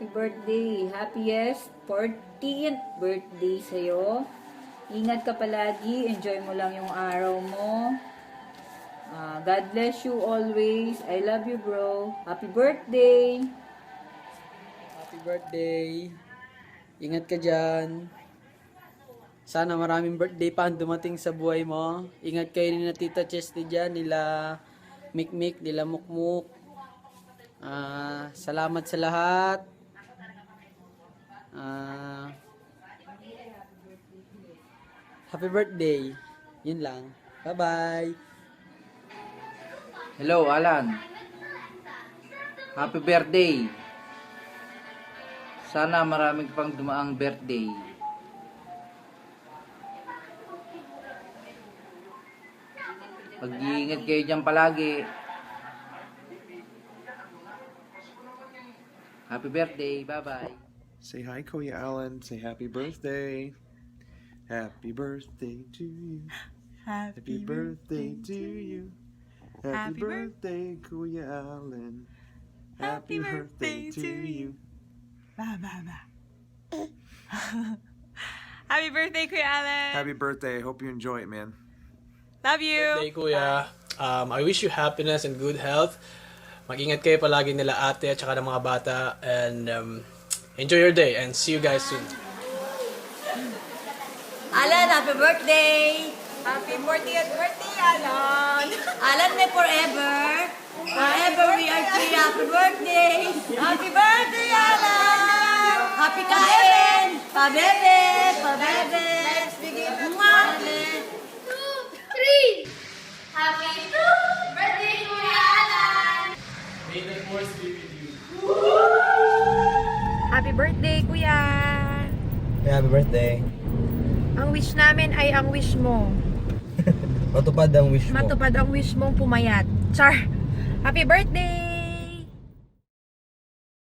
happy birthday. Happiest 14th birthday sa'yo. Ingat ka palagi. Enjoy mo lang yung araw mo. God bless you always. I love you, bro. Happy birthday. Happy birthday. Ingat ka dyan. Sana maraming birthday pa ang dumating sa buhay mo. Ingat kayo ni na Tita Chesty dyan, nila Mikmik, nila Mukmuk. Salamat sa lahat. Happy birthday. Yun lang. Bye-bye. Hello, Alan. Happy birthday. Sana maraming pang dumaang birthday. Mag-iingat kayo dyan palagi. Happy birthday. Bye-bye. Say hi, Kuya Alan. Say happy birthday. Happy birthday to you. Happy birthday to you. Happy birthday, Kuya Alan. Happy birthday to you. Happy birthday, Kuya Alan. Happy birthday. Hope you enjoy it, man. Love you. Birthday, Kuya. I wish you happiness and good health. Mag-ingat kayo palagi nila ate at saka ng mga bata. And enjoy your day and see you guys soon. Alan, happy birthday. Happy 40th birthday, Alan. Alan, may forever. Forever we are free. Happy birthday. Happy birthday, Alan. Happy kain. Pabebe. Pabebe. Let's begin. Alan. 2, 3. Happy birthday, Kuya Alan! May the force be with you. Happy birthday, Kuya. Happy birthday. Ang wish namin ay ang wish mo. Matupad ang wish mo. Matupad ang wish mong pumayat. Char. Happy birthday.